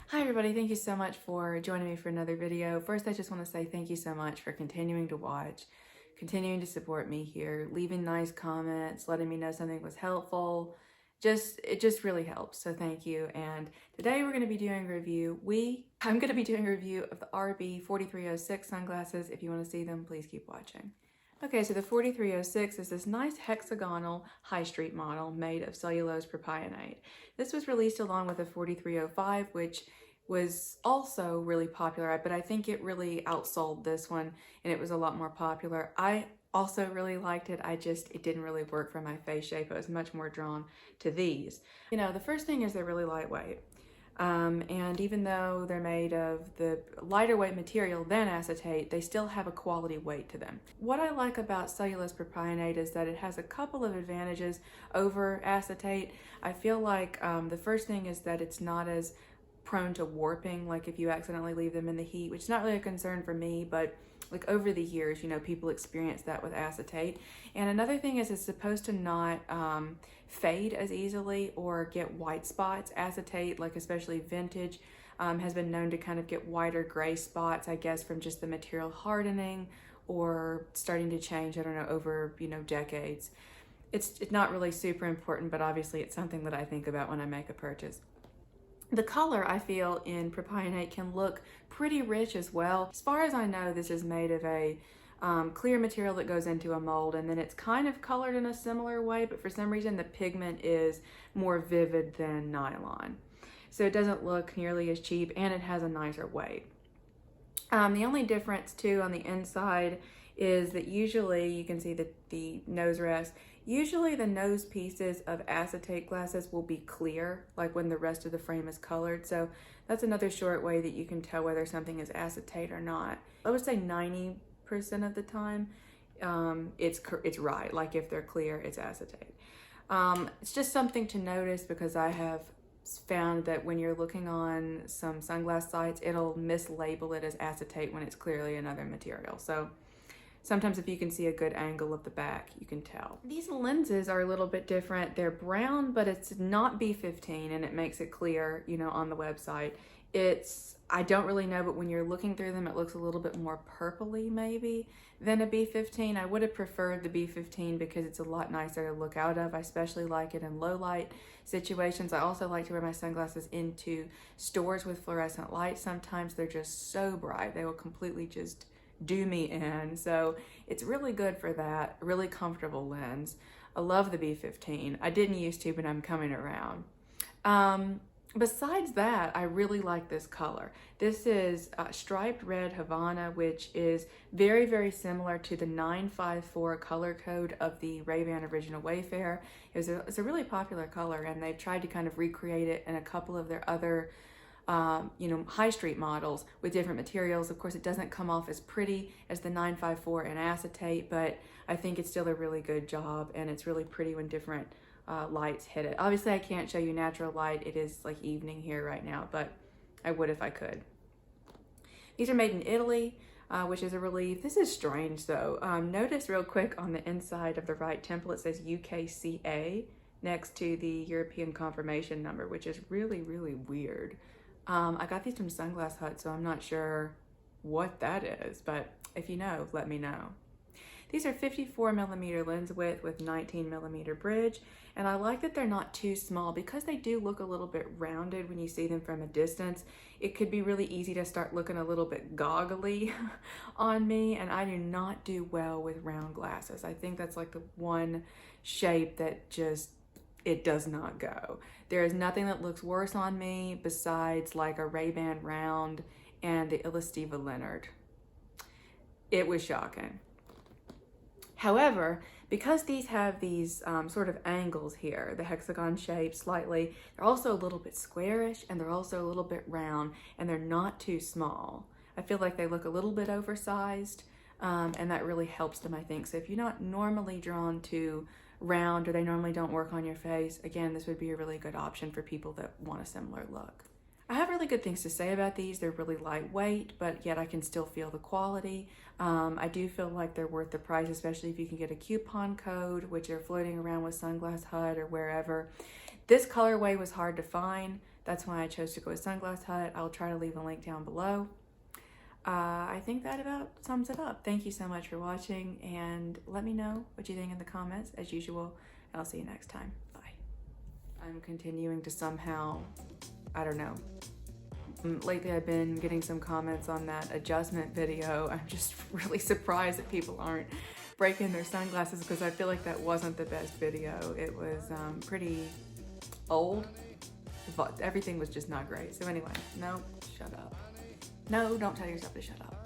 Hi everybody, thank you so much for joining me for another video. First, I just want to say thank you so much for continuing to watch, continuing to support me here, leaving nice comments, letting me know something was helpful. It just really helps, so thank you. And today we're going to be doing a review. I'm going to be doing a review of the RB4306 sunglasses. If you want to see them, please keep watching. Okay, so the 4306 is this nice hexagonal high street model made of cellulose propionate. This was released along with the 4305, which was also really popular, but I think it really outsold this one and it was a lot more popular. I also really liked it. It didn't really work for my face shape. I was much more drawn to these. You know, the first thing is they're really lightweight. And even though they're made of the lighter weight material than acetate, they still have a quality weight to them. What I like about cellulose propionate is that it has a couple of advantages over acetate. I feel like the first thing is that it's not as prone to warping, like if you accidentally leave them in the heat, which is not really a concern for me, but like over the years, you know, people experience that with acetate. And another thing is it's supposed to not fade as easily or get white spots. Acetate, like especially vintage, has been known to kind of get whiter gray spots, I guess, from just the material hardening or starting to change, I don't know, over, you know, decades. It's not really super important, but obviously it's something that I think about when I make a purchase. The color, I feel, in propionate can look pretty rich as well. As far as I know, this is made of a clear material that goes into a mold, and then it's kind of colored in a similar way, but for some reason the pigment is more vivid than nylon. So it doesn't look nearly as cheap, and it has a nicer weight. The only difference too on the inside is that usually you can see the nose rest. Usually the nose pieces of acetate glasses will be clear, like when the rest of the frame is colored. So that's another short way that you can tell whether something is acetate or not. I would say 90% of the time it's right. Like if they're clear, it's acetate. It's just something to notice because I have found that when you're looking on some sunglass sites, it'll mislabel it as acetate when it's clearly another material. So sometimes if you can see a good angle of the back, you can tell. These lenses are a little bit different. They're brown, but it's not B15, and it makes it clear, you know, on the website. I don't really know, but when you're looking through them, it looks a little bit more purpley maybe than a B15. I would have preferred the B15 because it's a lot nicer to look out of. I especially like it in low light situations. I also like to wear my sunglasses into stores with fluorescent lights. Sometimes they're just so bright, they will completely just do me in. So it's really good for that, really comfortable lens. I love the B15. I didn't used to, but I'm coming around. Besides that, I really like this color. This is striped red Havana, which is very, very similar to the 954 color code of the Ray-Ban Original Wayfarer. It's a really popular color, and they've tried to kind of recreate it in a couple of their other you know, high street models with different materials. Of course, it doesn't come off as pretty as the 954 in acetate, but I think it's still a really good job, and it's really pretty when different lights hit it. Obviously, I can't show you natural light. It is like evening here right now, but I would if I could. These are made in Italy, which is a relief. This is strange though. Notice real quick on the inside of the right temple, it says UKCA next to the European confirmation number, which is really, really weird. I got these from Sunglass Hut, so I'm not sure what that is, but if you know, let me know. These are 54mm lens width with 19mm bridge, and I like that they're not too small because they do look a little bit rounded when you see them from a distance. It could be really easy to start looking a little bit goggly on me, and I do not do well with round glasses. I think that's like the one shape that just, it does not go. There is nothing that looks worse on me besides like a Ray-Ban round and the Illustiva Leonard. It was shocking. However, because these have these sort of angles here, the hexagon shape slightly, they're also a little bit squarish, and they're also a little bit round, and they're not too small. I feel like they look a little bit oversized, and that really helps them, I think. So if you're not normally drawn to round, or they normally don't work on your face, again, this would be a really good option for people that want a similar look. I have really good things to say about these. They're really lightweight, but yet I can still feel the quality. I do feel like they're worth the price, especially if you can get a coupon code, which are floating around with Sunglass Hut or wherever. This colorway was hard to find. That's why I chose to go with Sunglass Hut. I'll try to leave a link down below. I think that about sums it up. Thank you so much for watching, and let me know what you think in the comments as usual, and I'll see you next time. Bye. I'm continuing to somehow, I don't know. Lately I've been getting some comments on that adjustment video. I'm just really surprised that people aren't breaking their sunglasses, because I feel like that wasn't the best video. It was pretty old, but everything was just not great. So anyway, no, shut up. No, don't tell yourself to shut up.